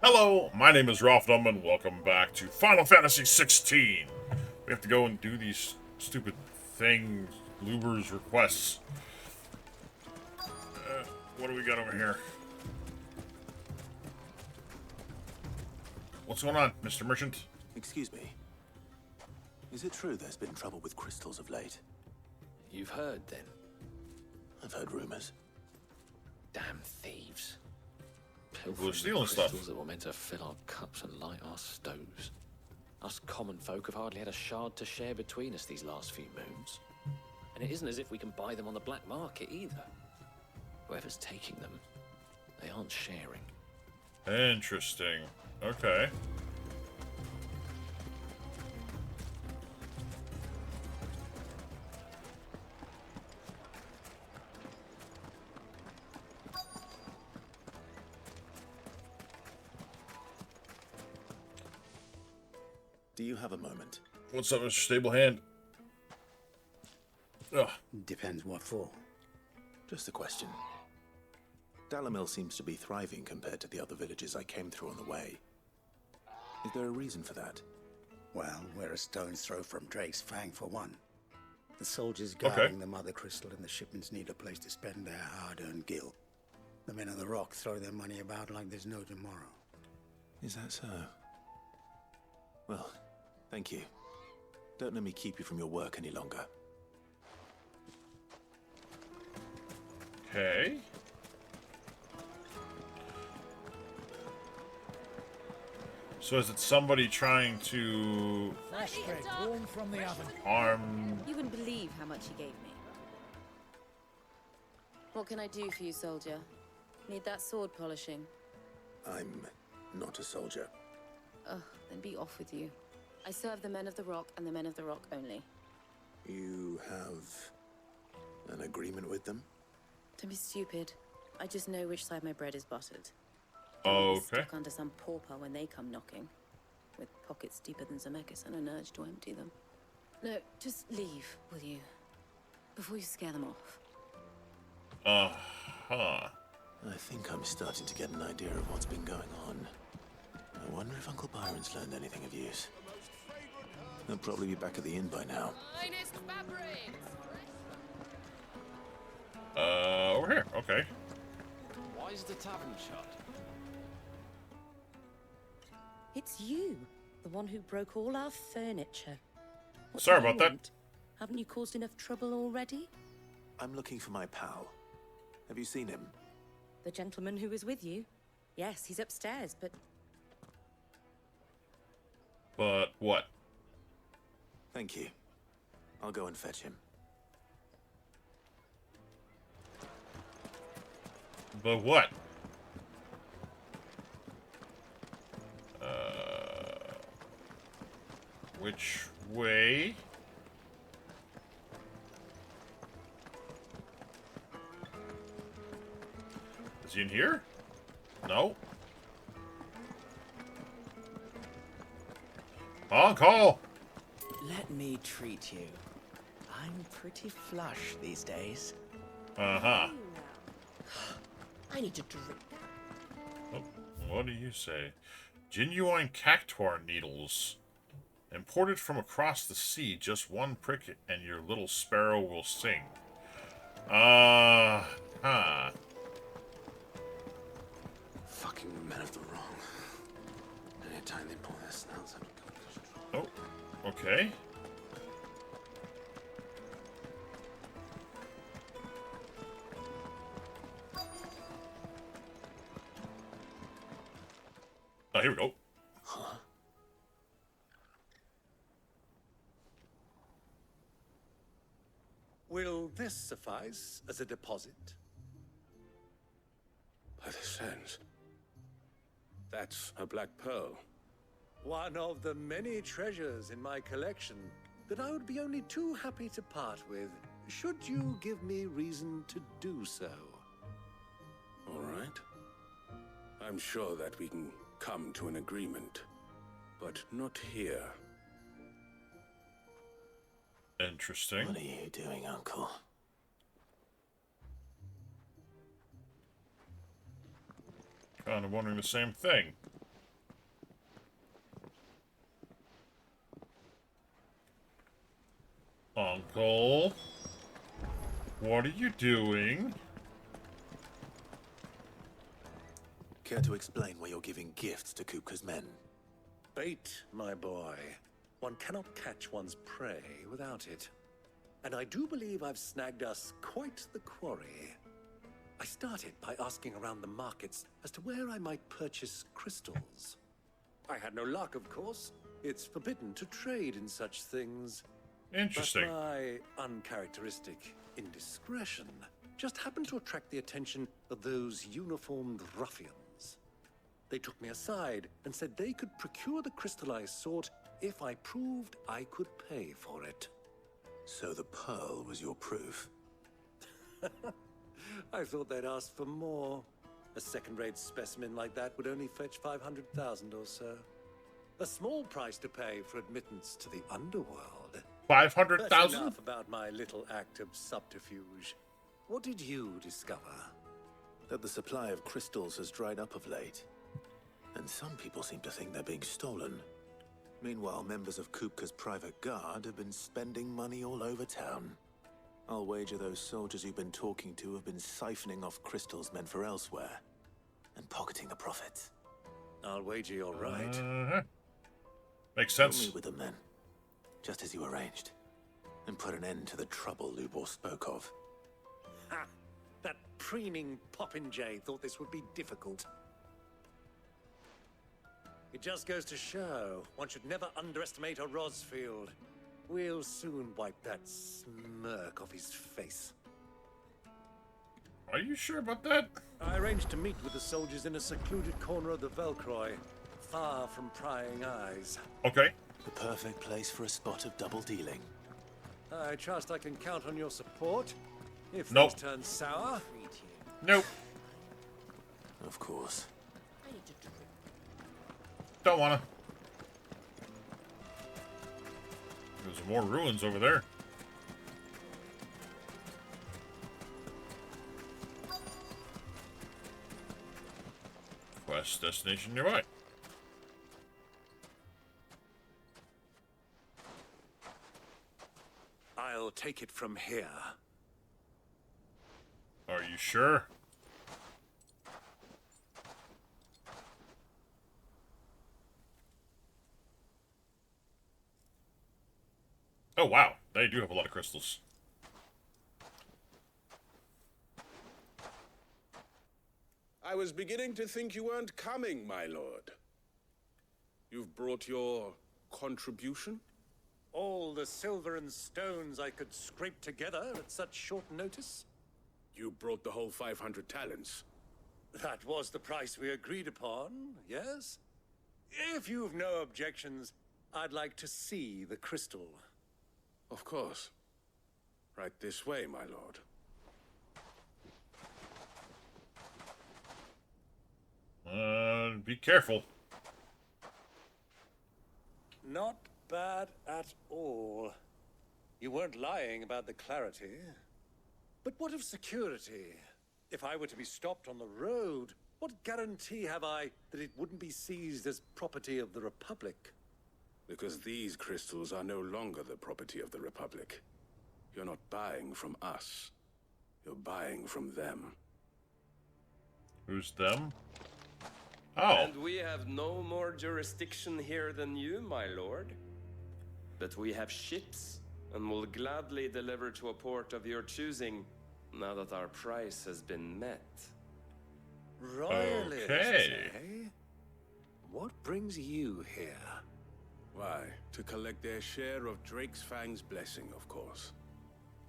Hello, my name is Ralphdom, and welcome back to Final Fantasy 16. We have to go and do these stupid things, Luber's requests. What do we got over here? What's going on, Mr. Merchant? Excuse me. Is it true there's been trouble with crystals of late? You've heard, then? I've heard rumors. Damn thieves. We're Pilfering stealing the stuff. crystals that were meant to fill our cups and light our stoves. Us common folk have hardly had a shard to share between us these last few moons. And it isn't as if we can buy them on the black market, either. Whoever's taking them, they aren't sharing. Interesting. Okay. Do you have a moment? What's up, Mr. Stablehand? Ugh. Depends what for. Just a question. Dalamil seems to be thriving compared to the other villages I came through on the way. Is there a reason for that? Well, we're a stone's throw from Drake's Fang for one. The soldiers guarding the Mother Crystal and the shipments need a place to spend their hard-earned gil. The men of the Rock throw their money about like there's no tomorrow. Is that so? Well, thank you. Don't let me keep you from your work any longer. Okay. So is it somebody trying to Fresh bread, warm from the oven. harm? You wouldn't believe how much he gave me. What can I do for you, soldier? Need that sword polishing? I'm not a soldier. Ugh, then be off with you. I serve the men of the Rock and the men of the Rock only. You have an agreement with them? Don't be stupid. I just know which side my bread is buttered. Don't be Okay. stuck under some pauper when they come knocking, with pockets deeper than Zemeckis and an urge to empty them. No, just leave, will you? Before you scare them off. Uh-huh. I think I'm starting to get an idea of what's been going on. I wonder if Uncle Byron's learned anything of use. He'll probably be back at the inn by now. Over here. Okay. Why is the tavern shut? It's you, the one who broke all our furniture. What Sorry do you about that. want? Haven't you caused enough trouble already? I'm looking for my pal. Have you seen him? The gentleman who was with you? Yes, he's upstairs, but But what? Thank you. I'll go and fetch him. But what? Which way? Is he in here? No. On call. Let me treat you. I'm pretty flush these days. Uh-huh. I need to drink. Oh, what do you say? Genuine cactuar needles. Imported from across the sea, just one prick and your little sparrow will sing. Huh. Fucking men of the wrong. Anytime they pull their snouts up. Oh, okay. Oh, here we go. Will this suffice as a deposit? By the sands. That's a black pearl. One of the many treasures in my collection that I would be only too happy to part with, should you give me reason to do so. All right. I'm sure that we can come to an agreement, but not here. Interesting. What are you doing, Uncle? Kind of wondering the same thing. Uncle? What are you doing? Care to explain why you're giving gifts to Kupka's men? Bait, my boy. One cannot catch one's prey without it. And I do believe I've snagged us quite the quarry. I started by asking around the markets as to where I might purchase crystals. I had no luck, of course. It's forbidden to trade in such things. Interesting. But my uncharacteristic indiscretion just happened to attract the attention of those uniformed ruffians. They took me aside and said they could procure the crystal I sought if I proved I could pay for it. So the pearl was your proof? I thought they'd ask for more. A second-rate specimen like that would only fetch 500,000 or so. A small price to pay for admittance to the underworld. 500,000? That's enough about my little act of subterfuge. What did you discover? That the supply of crystals has dried up of late. And some people seem to think they're being stolen. Meanwhile, members of Kupka's private guard have been spending money all over town. I'll wager those soldiers you've been talking to have been siphoning off crystals meant for elsewhere, and pocketing the profits. I'll wager you're right. Makes We'll sense. meet with them then, just as you arranged, and put an end to the trouble Lubor spoke of. Ha! That preening popinjay thought this would be difficult. It just goes to show one should never underestimate a Rosfield. We'll soon wipe that smirk off his face. Are you sure about that? I arranged to meet with the soldiers in a secluded corner of the Velcroy, far from prying eyes. Okay. The perfect place for a spot of double dealing. I trust I can count on your support if Nope. things turn sour. Nope. Of course. Don't wanna. There's more ruins over there. Quest destination nearby. I'll take it from here. Are you sure? Oh wow, they do have a lot of crystals. I was beginning to think you weren't coming, my lord. You've brought your contribution? All the silver and stones I could scrape together at such short notice? You brought the whole 500 talents. That was the price we agreed upon, yes? If you've no objections, I'd like to see the crystal. Of course. Right this way, my lord. Be careful. Not bad at all. You weren't lying about the clarity. But what of security? If I were to be stopped on the road, what guarantee have I that it wouldn't be seized as property of the Republic? Because these crystals are no longer the property of the Republic. You're not buying from us. You're buying from them. Who's them? Oh. And we have no more jurisdiction here than you, my lord. But we have ships, and will gladly deliver to a port of your choosing, now that our price has been met. Royalists, Okay. eh? What brings you here? Why, to collect their share of Drake's Fang's blessing, of course.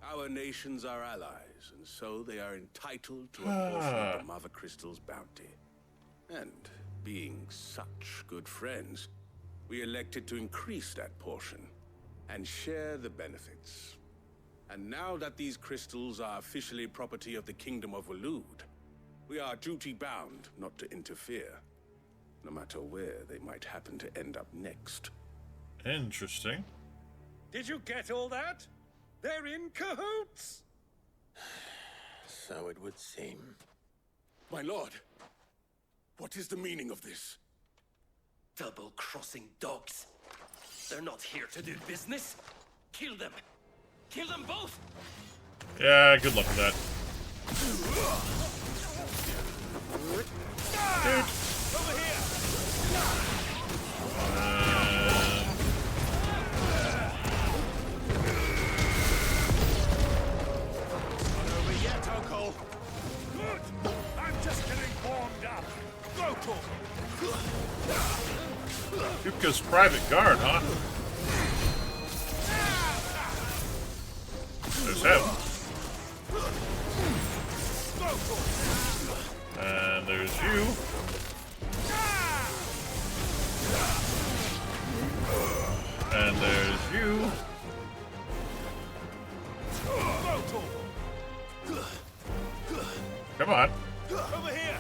Our nations are allies, and so they are entitled to a portion of the Mother Crystal's bounty. And being such good friends, we elected to increase that portion and share the benefits. And now that these crystals are officially property of the Kingdom of Waloed, we are duty-bound not to interfere, no matter where they might happen to end up next. Interesting. Did you get all that? They're in cahoots! So it would seem. My lord, what is the meaning of this? Double-crossing dogs. They're not here to do business. Kill them. Kill them both! Yeah, good luck with that. Dude. Over here! Not over yet, Uncle. Good. I'm just getting warmed up. Go, Torkel. Kupka's private guard, huh? There's him. And there's you. And there's you. Come on. Over here.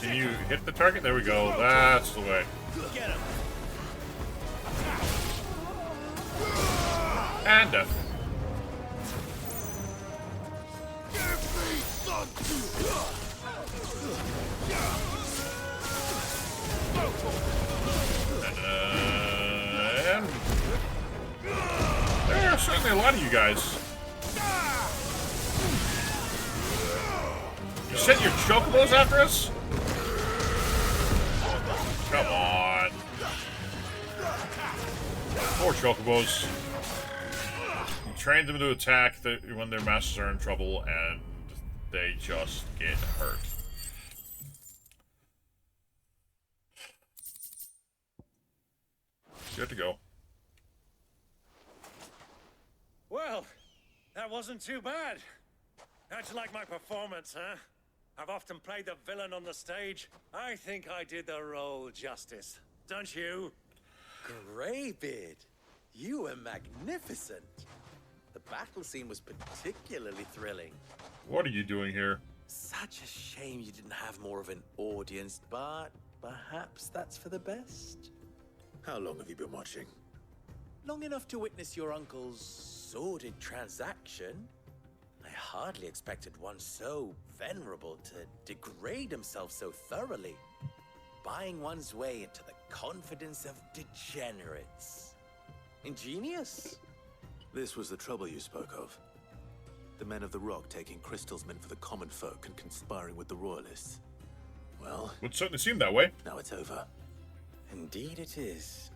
Can you hit the target? There we go. That's the way. Get him. And death. And there are certainly a lot of you guys. You sent your chocobos after us? Come on. Poor chocobos. You trained them to attack when their masters are in trouble, and they just get hurt. Good to go. Well, that wasn't too bad. How'd you like my performance, huh? I've often played the villain on the stage. I think I did the role justice. Don't you? Greybeard, you were magnificent. The battle scene was particularly thrilling. What are you doing here? Such a shame you didn't have more of an audience, but perhaps that's for the best. How long have you been watching? Long enough to witness your uncle's sordid transaction. I hardly expected one so venerable to degrade himself so thoroughly, buying one's way into the confidence of degenerates. Ingenious. This was the trouble you spoke of. The men of the Rock taking Crystal's men for the common folk and conspiring with the Royalists. Well, Would certainly seem that way. now it's over. Indeed it is.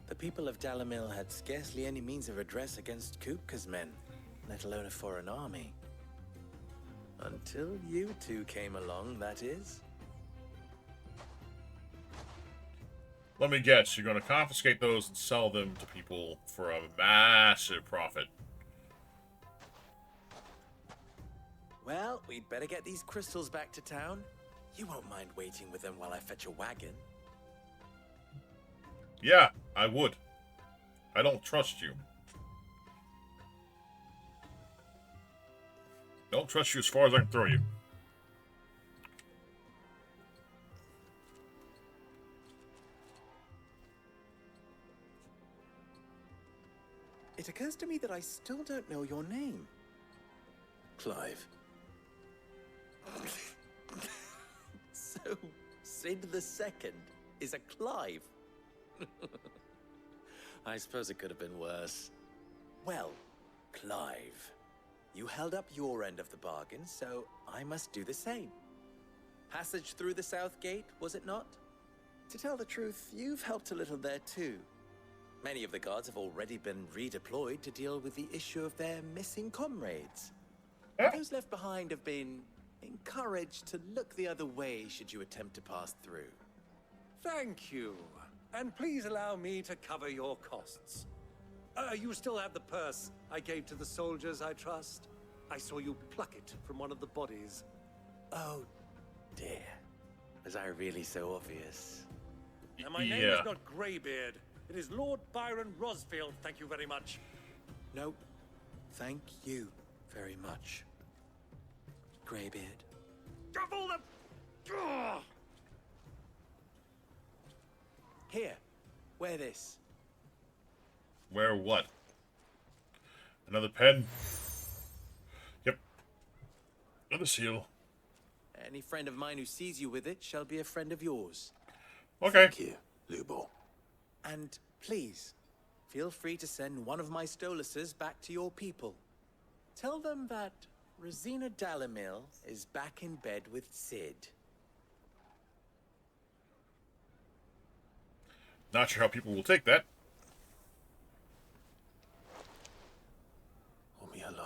The people of Dalamil had scarcely any means of redress against Kupka's men, let alone a foreign army. Until you two came along, that is. Let me guess, you're going to confiscate those and sell them to people for a massive profit. Well, we'd better get these crystals back to town. You won't mind waiting with them while I fetch a wagon. Yeah, I would. I don't trust you. Don't trust you as far as I can throw you. It occurs to me that I still don't know your name. Clive. So, Sid the Second is a Clive. I suppose it could have been worse. Well, Clive, you held up your end of the bargain, so I must do the same. Passage through the South Gate, was it not? To tell the truth, you've helped a little there too. Many of the guards have already been redeployed to deal with the issue of their missing comrades. Those left behind have been encouraged to look the other way should you attempt to pass through. Thank you. And please allow me to cover your costs. You still have the purse I gave to the soldiers, I trust? I saw you pluck it from one of the bodies. Oh, dear. Was I really so obvious? And my name is not Greybeard. It is Lord Byron Rosfield, thank you very much. No, thank you very much, Greybeard. Of all the... Ugh! Here, wear this. Wear what? Another pen? Yep. Another seal. Any friend of mine who sees you with it shall be a friend of yours. Okay. Thank you, Lubor. And please, feel free to send one of my Stoluses back to your people. Tell them that Rosina Dalamil is back in bed with Cid. Not sure how people will take that.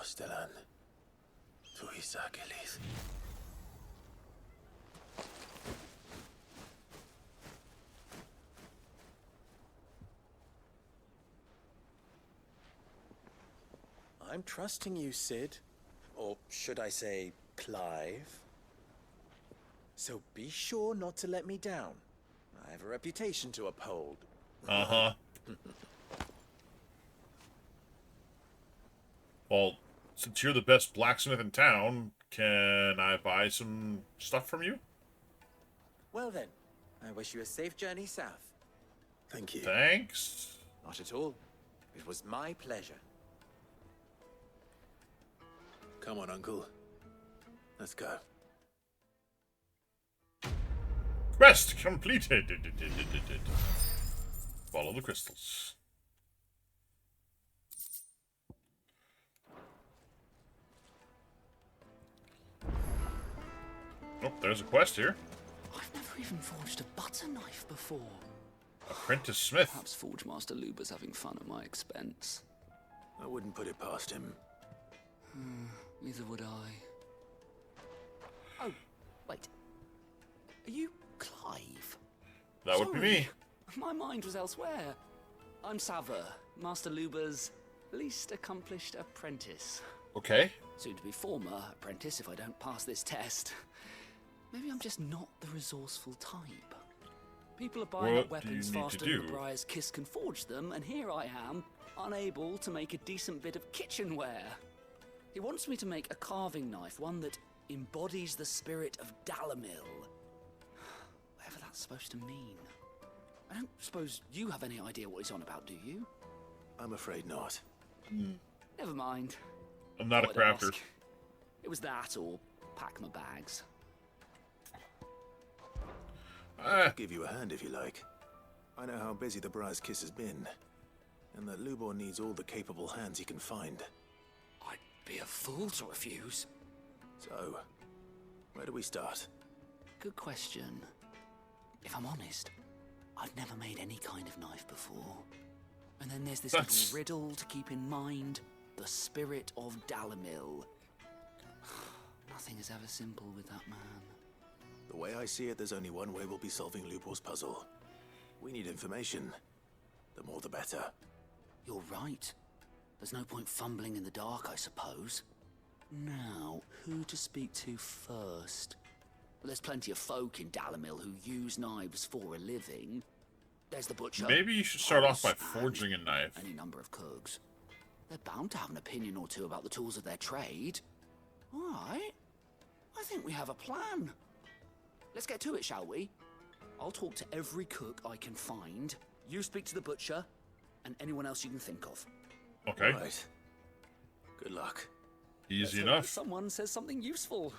Stelan. Tuisa Achilles. I'm trusting you, Cid. Or should I say, Clive? So be sure not to let me down. I have a reputation to uphold. Uh-huh. Well, since you're the best blacksmith in town, can I buy some stuff from you? Well then, I wish you a safe journey south. Thank you. Thanks. Not at all. It was my pleasure. Come on, Uncle. Let's go. Quest completed. Follow the crystals. Oh, there's a quest here. I've never even forged a butter knife before. Apprentice Smith. Perhaps Forge Master Luber's having fun at my expense. I wouldn't put it past him. Neither would I. Oh, wait. Are you Clive? That would be me. My mind was elsewhere. I'm Saver, Master Luber's least accomplished apprentice. Okay. Soon to be former apprentice if I don't pass this test. Maybe I'm just not the resourceful type. People are buying up weapons faster than the Briar's Kiss can forge them, and here I am, unable to make a decent bit of kitchenware. He wants me to make a carving knife, one that embodies the spirit of Dalamil. Whatever that's supposed to mean. I don't suppose you have any idea what he's on about, do you? I'm afraid not. Never mind. I'm not a crafter. Ask. It was that or pack my bags. I'll give you a hand if you like. I know how busy the Briar's Kiss has been, and that Lubor needs all the capable hands he can find. I'd be a fool to refuse. So, where do we start? Good question. If I'm honest, I've never made any kind of knife before. And then there's this little riddle to keep in mind. The spirit of Dalamil. Nothing is ever simple with that man. The way I see it, there's only one way we'll be solving Lubor's puzzle. We need information. The more the better. You're right. There's no point fumbling in the dark, I suppose. Now, who to speak to first? Well, there's plenty of folk in Dalamil who use knives for a living. There's the butcher. Maybe you should start off by forging a knife. Any number of cooks. They're bound to have an opinion or two about the tools of their trade. All right. I think we have a plan. Let's get to it, shall we? I'll talk to every cook I can find. You speak to the butcher, and anyone else you can think of. Okay. Right. Good luck. Easy enough. Someone says something useful.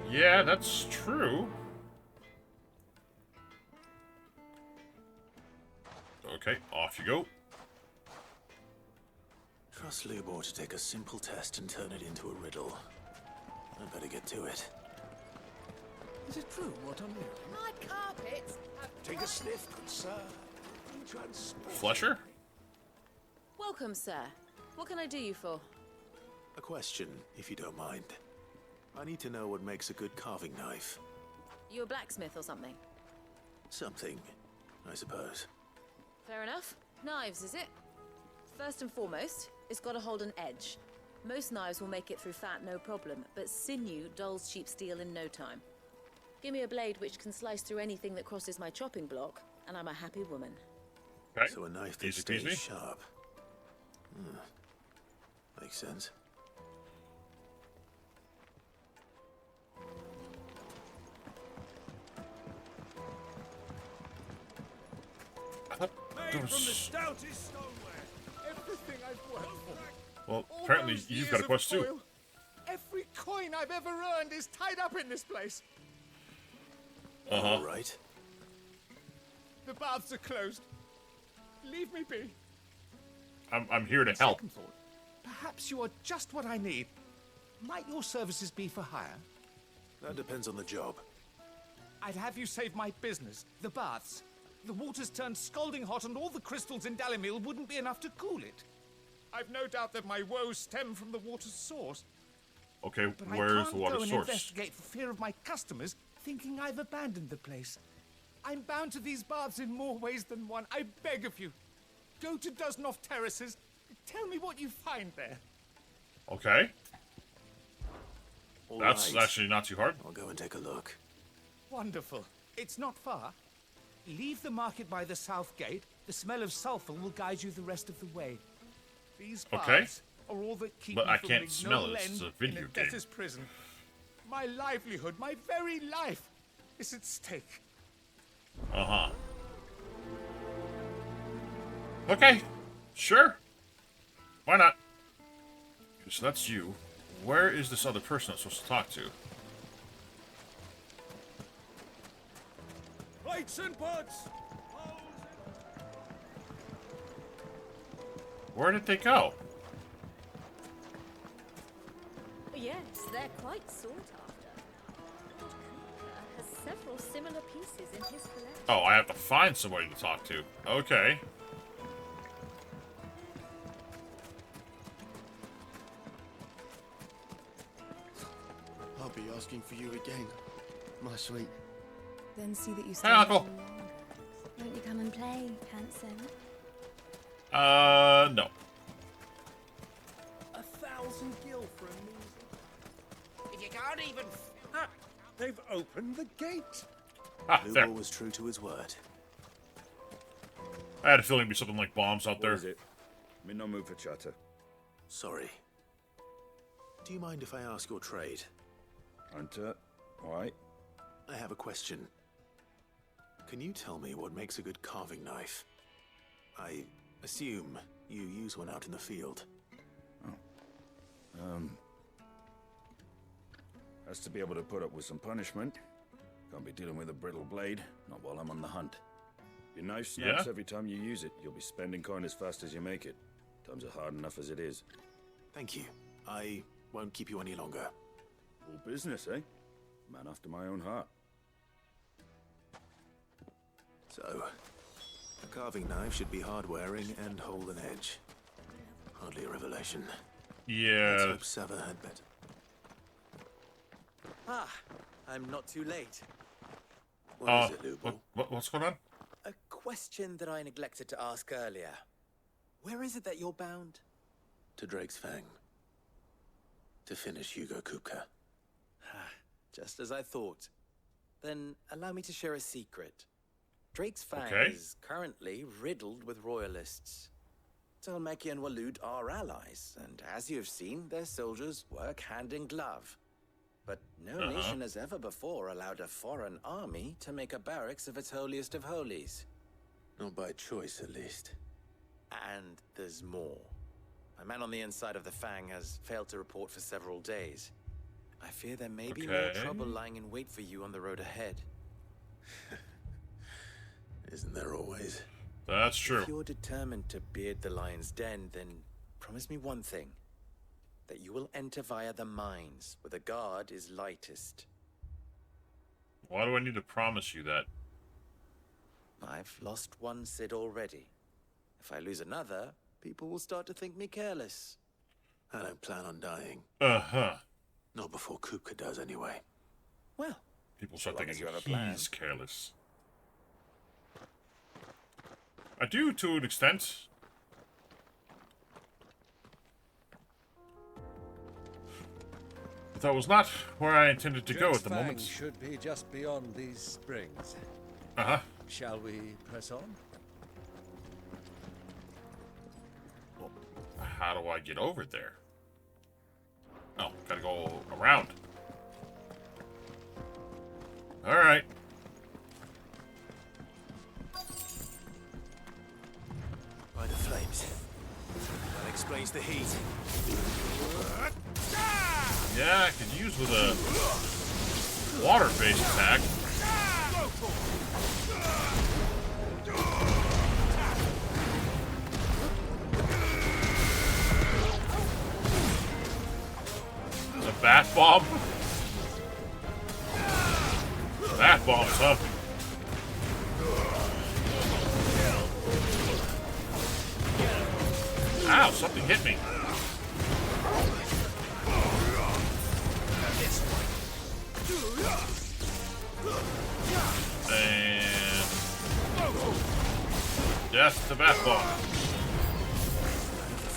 Yeah, that's true. Okay, off you go. Trust Lubor to take a simple test and turn it into a riddle. I'd better get to it. Is it true what I'm hearing? My carpets. Take a sniff, good sir. Flesher? Welcome, sir. What can I do you for? A question, if you don't mind. I need to know what makes a good carving knife. You a blacksmith or something? Something, I suppose. Fair enough. Knives, is it? First and foremost, it's got to hold an edge. Most knives will make it through fat, no problem, but sinew dulls cheap steel in no time. Give me a blade which can slice through anything that crosses my chopping block, and I'm a happy woman. Okay. So a knife that stays sharp. Makes sense. Made from the stoutest stoneware. Everything I've worked for. Well, apparently you've got a quest too. Every coin I've ever earned is tied up in this place. All right. The baths are closed. Leave me be. I'm here to help. Second thought, perhaps you are just what I need. Might your services be for hire? That depends on the job. I'd have you save my business, the baths. The water's turned scalding hot and all the crystals in Dalimil wouldn't be enough to cool it. I've no doubt that my woes stem from the water's source. Okay, But where's the I water can't go and source? investigate for fear of my customers thinking I've abandoned the place. I'm bound to these baths in more ways than one. I beg of you. Go to Dusnoff Terraces. Tell me what you find there. Okay. All That's right. actually not too hard. I'll go and take a look. Wonderful. It's not far. Leave the market by the south gate. The smell of sulfur will guide you the rest of the way. These Okay. baths are all that keep But me I from can't an smell it. ignoble It's a end video in a game. debtor's prison. My livelihood, my very life, is at stake. Uh-huh. Okay. Sure. Why not? So that's you. Where is this other person I'm supposed to talk to? Lights and pots! Where did they go? Yes, they're quite sought after. Lord Cooper has several similar pieces in his collection. Oh, I have to find somebody to talk to. Okay. I'll be asking for you again, my sweet. Then see that you stay Hey, Uncle. for longer. Won't you come and play, handsome? No. 1,000 gil for a measly. If you can't even. Ah, they've opened the gate. Ah, there. Lubo was true to his word. I had a feeling it'd be something like bombs out there. What is it? I'm in no mood for chatter. Sorry. Do you mind if I ask your trade? Hunter, why? I have a question. Can you tell me what makes a good carving knife? I assume you use one out in the field. Has to be able to put up with some punishment. Can't be dealing with a brittle blade, not while I'm on the hunt. Your knife snaps Yeah? every time you use it. You'll be spending coin as fast as you make it. Times are hard enough as it is. Thank you. I won't keep you any longer. All business, eh? Man after my own heart. So, a carving knife should be hard-wearing and hold an edge. Hardly a revelation. Let's Yeah. hope Sava had better. Ah, I'm not too late. What is it, Lubo? What's going on? A question that I neglected to ask earlier. Where is it that you're bound? To Drake's Fang. To finish Hugo Kupka. Just as I thought. Then allow me to share a secret. Drake's Fang Okay. is currently riddled with royalists. Tolmeki and Walud are allies, and as you've seen, their soldiers work hand in glove. But no nation has ever before allowed a foreign army to make a barracks of its holiest of holies. Not by choice, at least. And there's more. A man on the inside of the Fang has failed to report for several days. I fear there may be more Okay. trouble lying in wait for you on the road ahead. Isn't there always? That's true. If you're determined to beard the lion's den, then promise me one thing. That you will enter via the mines, where the guard is lightest. Why do I need to promise you that? I've lost one Cid already. If I lose another, people will start to think me careless. I don't plan on dying. Uh-huh. Not before Kupka does, anyway. Well, People start as long thinking as you have a plan. he's careless. I do, to an extent. But that was not where I intended to go at the Drake's moment. Fang should be just beyond these springs. Uh-huh. Shall we press on? How do I get over there? Oh, gotta go around. Alright. By the flames. That explains the heat. Yeah, I could use with a water-based attack. bomb. That bomb, son. Ow, something hit me. And death to Bat Bomb.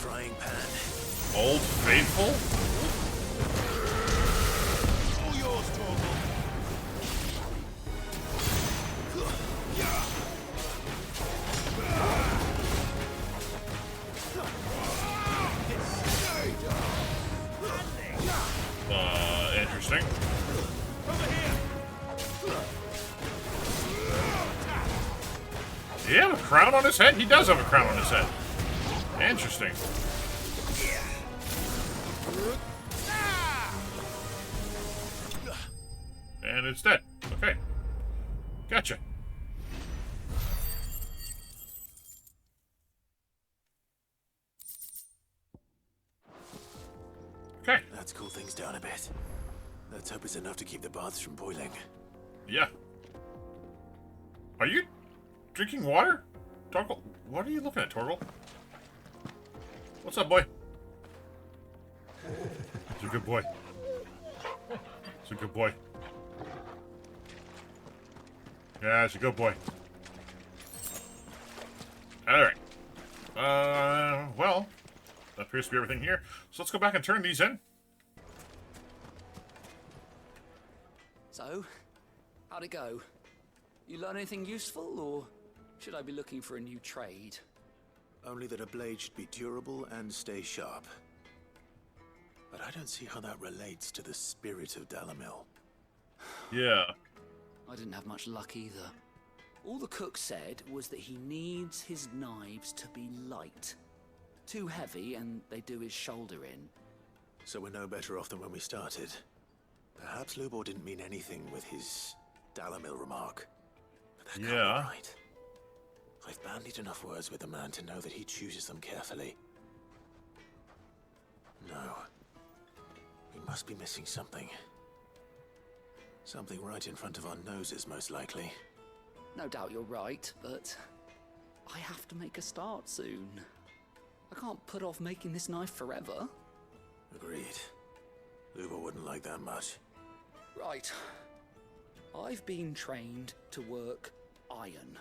Frying pan. Old Faithful? All yours, Torgal. Interesting. Does he have a crown on his head? He does have a crown on his head. Interesting. And it's dead. Okay. Gotcha. Okay. Let's cool things down a bit. Let's hope it's enough to keep the baths from boiling. Yeah. Are you drinking water? Torgal, what are you looking at, Torgal? What's up, boy? He's a good boy. He's a good boy. Yeah, it's a good boy. Alright. Well, that appears to be everything here. So let's go back and turn these in. So, how'd it go? You learn anything useful, or should I be looking for a new trade? Only that a blade should be durable and stay sharp. But I don't see how that relates to the spirit of Dalimil. Yeah. I didn't have much luck either. All the cook said was that he needs his knives to be light. Too heavy, and they do his shoulder in. So we're no better off than when we started. Perhaps Lubor didn't mean anything with his Dalimil remark. But that can't be right. I've bandied enough words with the man to know that he chooses them carefully. No. We must be missing something. Something right in front of our noses, most likely. No doubt you're right, but I have to make a start soon. I can't put off making this knife forever. Agreed. Lubor wouldn't like that much. Right. I've been trained to work iron.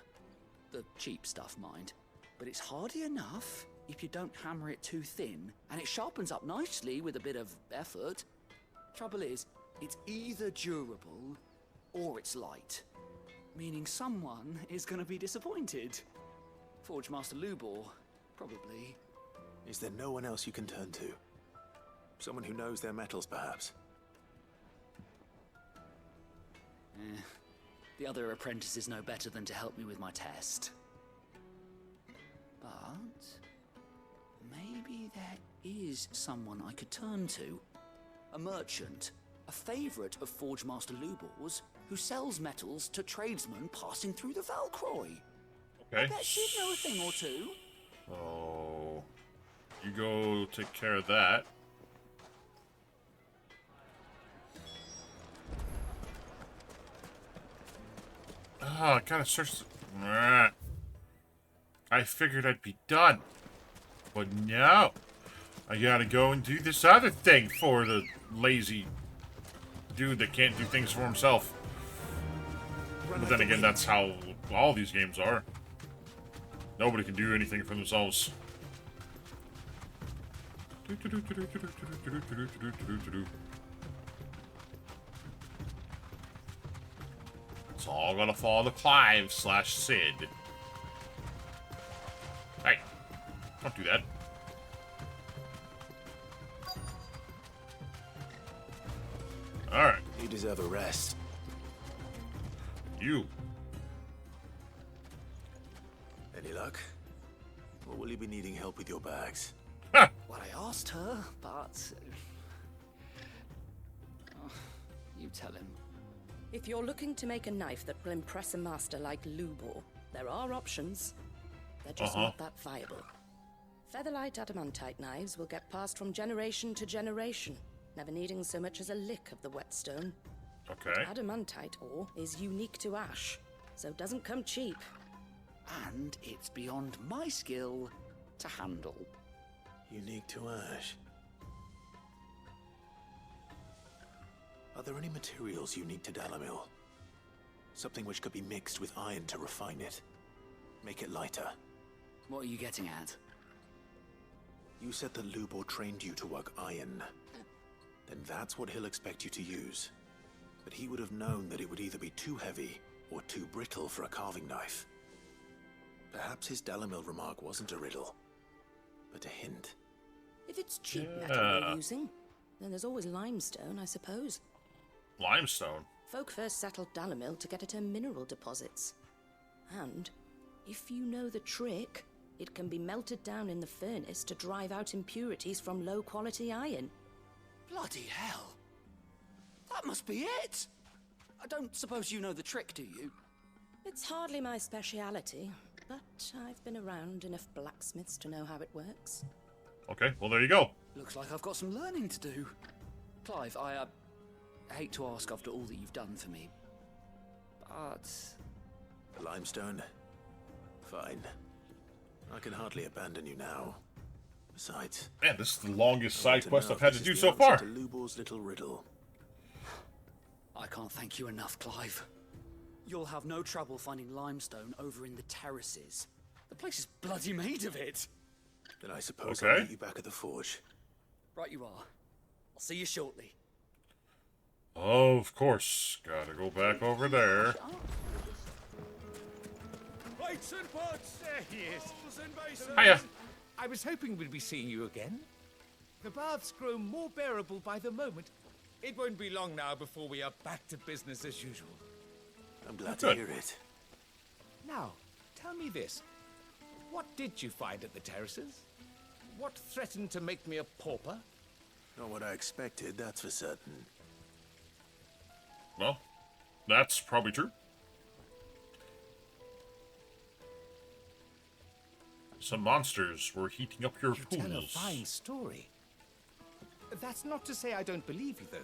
The cheap stuff, mind. But it's hardy enough if you don't hammer it too thin, and it sharpens up nicely with a bit of effort. Trouble is, it's either durable or it's light. Meaning someone is going to be disappointed. Forge Master Lubor, probably. Is there no one else you can turn to? Someone who knows their metals, perhaps? The other apprentices know better than to help me with my test. But maybe there is someone I could turn to. A merchant, a favorite of Forge Master Lubor's, who sells metals to tradesmen passing through the Valcroy. Okay. I bet she'd know a thing or two. Oh, you go take care of that. Ah, I gotta search. I figured I'd be done, but no. I gotta go and do this other thing for the lazy dude that can't do things for himself. But then again, that's how all these games are. Nobody can do anything for themselves. It's all gonna fall to Clive / Sid. Hey, don't do that. Alright. You deserve a rest. You. Any luck? Or will you be needing help with your bags? Well, I asked her, but... Oh, you tell him. If you're looking to make a knife that will impress a master like Lubor, there are options. They're just not that viable. Featherlight adamantite knives will get passed from generation to generation. never needing so much as a lick of the whetstone. Okay. Adamantite ore is unique to ash, so doesn't come cheap. And it's beyond my skill to handle. Unique to ash. Are there any materials unique to Dalimil? Something which could be mixed with iron to refine it. Make it lighter. What are you getting at? You said that Lubor trained you to work iron. Then that's what he'll expect you to use. But he would have known that it would either be too heavy or too brittle for a carving knife. Perhaps his Dalimil remark wasn't a riddle, but a hint. If it's cheap metal we're using, then there's always limestone, I suppose. Limestone? Folk first settled Dalimil to get at her mineral deposits. And, if you know the trick, it can be melted down in the furnace to drive out impurities from low-quality iron. Bloody hell! That must be it! I don't suppose you know the trick, do you? It's hardly my speciality, but I've been around enough blacksmiths to know how it works. Okay, well there you go. Looks like I've got some learning to do. Clive, I hate to ask after all that you've done for me, but... Limestone? Fine. I can hardly abandon you now. Besides... Man, this is the longest side quest I've had to do so far. To Lubor's little riddle. I can't thank you enough, Clive. You'll have no trouble finding limestone over in the terraces. The place is bloody made of it. Then I suppose I'll meet you back at the forge. Right you are. I'll see you shortly. Of course. Gotta go back over there. Plates and pots! There he is. Hiya. I was hoping we'd be seeing you again. The baths grow more bearable by the moment. It won't be long now before we are back to business as usual. I'm glad to hear it. Now, tell me this. What did you find at the terraces? What threatened to make me a pauper? Not what I expected, that's for certain. Well, that's probably true. Some monsters were heating up your You tell a pools. fine story. That's not to say I don't believe you, though.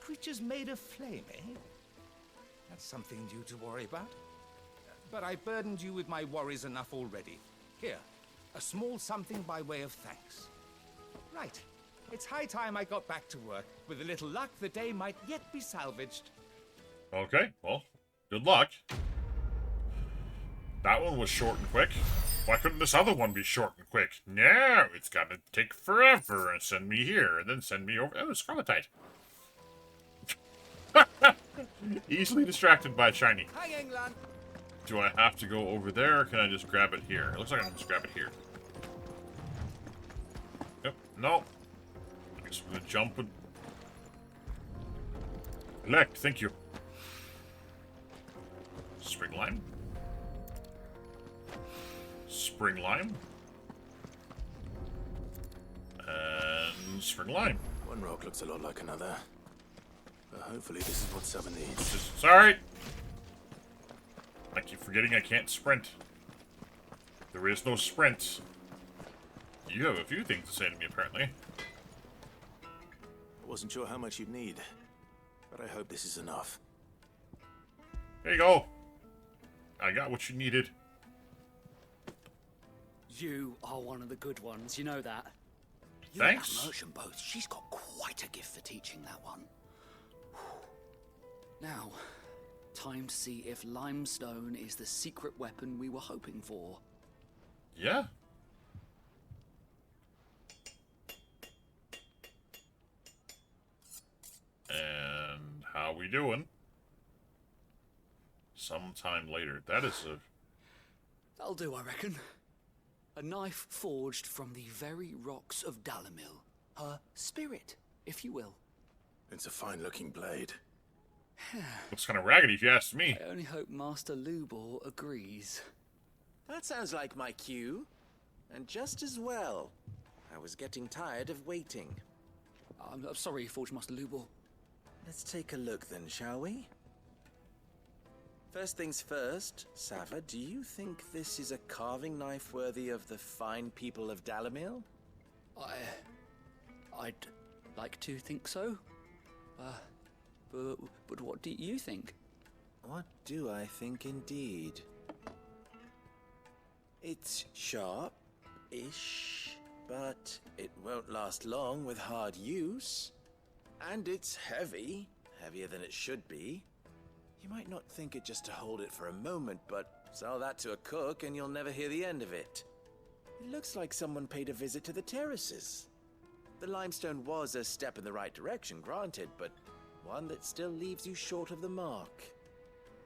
Creatures made of flame, eh? That's something new to worry about. But I burdened you with my worries enough already. Here, a small something by way of thanks. Right. It's high time I got back to work. With a little luck, the day might yet be salvaged. Okay, well, good luck. That one was short and quick. Why couldn't this other one be short and quick? No, it's gotta take forever and send me here, and then send me over. Oh, Scarletite. Easily distracted by shiny. Hi, England. Do I have to go over there, or can I just grab it here? It looks like I can just grab it here. Yep, no. I guess I'm gonna jump and... Elect, thank you. Spring lime. Spring lime. And spring lime. One rock looks a lot like another. But hopefully this is what Summer needs. Sorry! I keep forgetting I can't sprint. There is no sprint. You have a few things to say to me, apparently. I wasn't sure how much you'd need, but I hope this is enough. There you go. I got what you needed. You are one of the good ones, you know that. Thanks. That merchant boat, she's got quite a gift for teaching that one. Now, time to see if limestone is the secret weapon we were hoping for. Yeah. And how we doing? Sometime later. That is a... That'll do, I reckon. A knife forged from the very rocks of Dalimil. Her spirit, if you will. It's a fine-looking blade. Looks kind of raggedy if you ask me. I only hope Master Lubor agrees. That sounds like my cue. And just as well. I was getting tired of waiting. I'm sorry, Forge Master Lubor. Let's take a look then, shall we? First things first, Sava, do you think this is a carving knife worthy of the fine people of Dalimil? I'd like to think so. But what do you think? What do I think indeed? It's sharp-ish, but it won't last long with hard use. And it's heavy, heavier than it should be. You might not think it just to hold it for a moment, but sell that to a cook and you'll never hear the end of it. It looks like someone paid a visit to the terraces. The limestone was a step in the right direction, granted, but one that still leaves you short of the mark.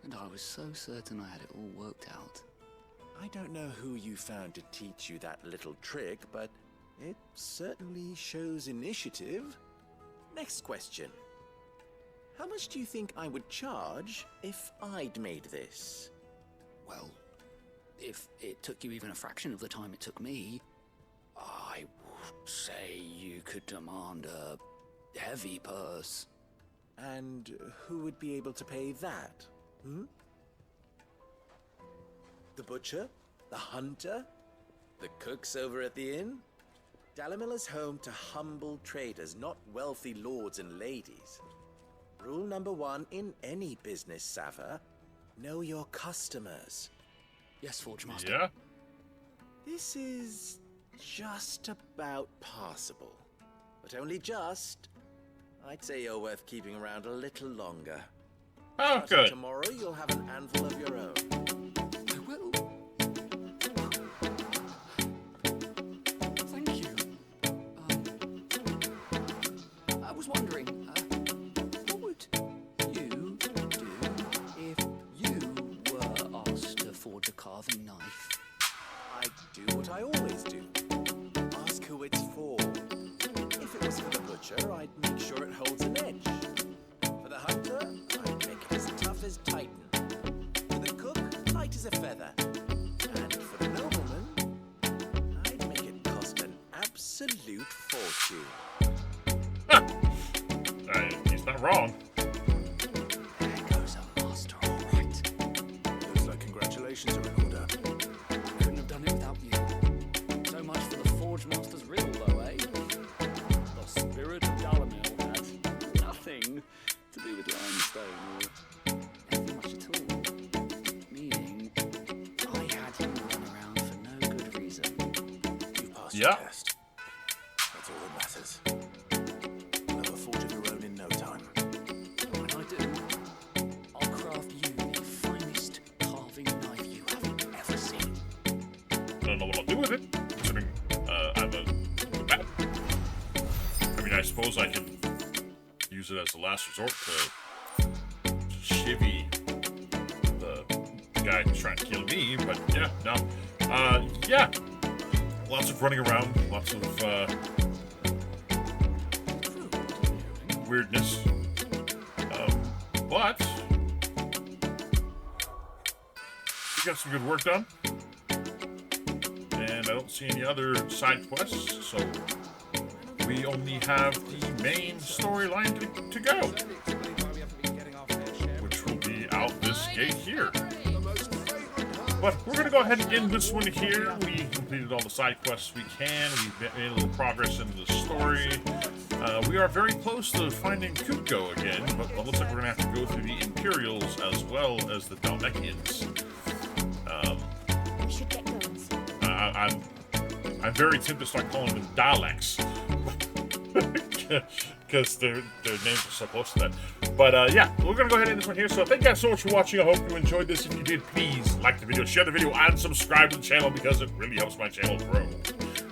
And I was so certain I had it all worked out. I don't know who you found to teach you that little trick, but it certainly shows initiative. Next question. How much do you think I would charge if I'd made this? Well, if it took you even a fraction of the time it took me, I would say you could demand a heavy purse. And who would be able to pay that? The butcher? The hunter? The cooks over at the inn? Dalimil is home to humble traders, not wealthy lords and ladies. Rule number 1 in any business, Sava: know your customers. Yes, Forge Master. Yeah? This is just about passable. But only just. I'd say you're worth keeping around a little longer. Oh, good. Tomorrow you'll have an anvil of your own. I will. Thank you. I was wondering, what would you do if you were asked to forge a carving knife? I'd do what I always do. Ask who it's for. If it was for the butcher, I'd make sure it holds an edge. For the hunter, I'd make it as tough as Titan. For the cook, light as a feather. And for the nobleman, I'd make it cost an absolute fortune. He's not wrong. There goes a master, all right. Looks like congratulations are in order. Couldn't have done it without you. So much for the Forge Master's riddle, though, eh? The spirit of Dalimil had nothing to do with limestone or anything much at all. Meaning, I had you run around for no good reason. You passed your test. That's all that matters. You'll have a forge of your own in no time. And when I do, I'll craft you the finest carving knife you have ever seen. I don't know what I'll do with it, considering I'm a bat. I mean, I suppose I can use it as a last resort to shivvy the guy who's trying to kill me, but yeah, no. Yeah. Lots of running around, lots of weirdness. But we got some good work done. And I don't see any other side quests, so we only have the main storyline to go, which will be out this gate here. But we're going to go ahead and end this one here. We completed all the side quests we can. We've made a little progress into the story. We are very close to finding Kutko again, but it looks like we're going to have to go through the Imperials as well as the Dhalmekians. We should get going. I'm very tempted to start calling them Daleks. Because their names are so close to that. But yeah, we're going to go ahead and end this one here. So thank you guys so much for watching. I hope you enjoyed this. If you did, please like the video, share the video, and subscribe to the channel because it really helps my channel grow.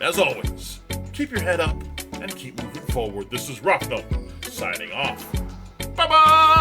As always, keep your head up and keep moving forward. This is Rockno signing off. Bye-bye!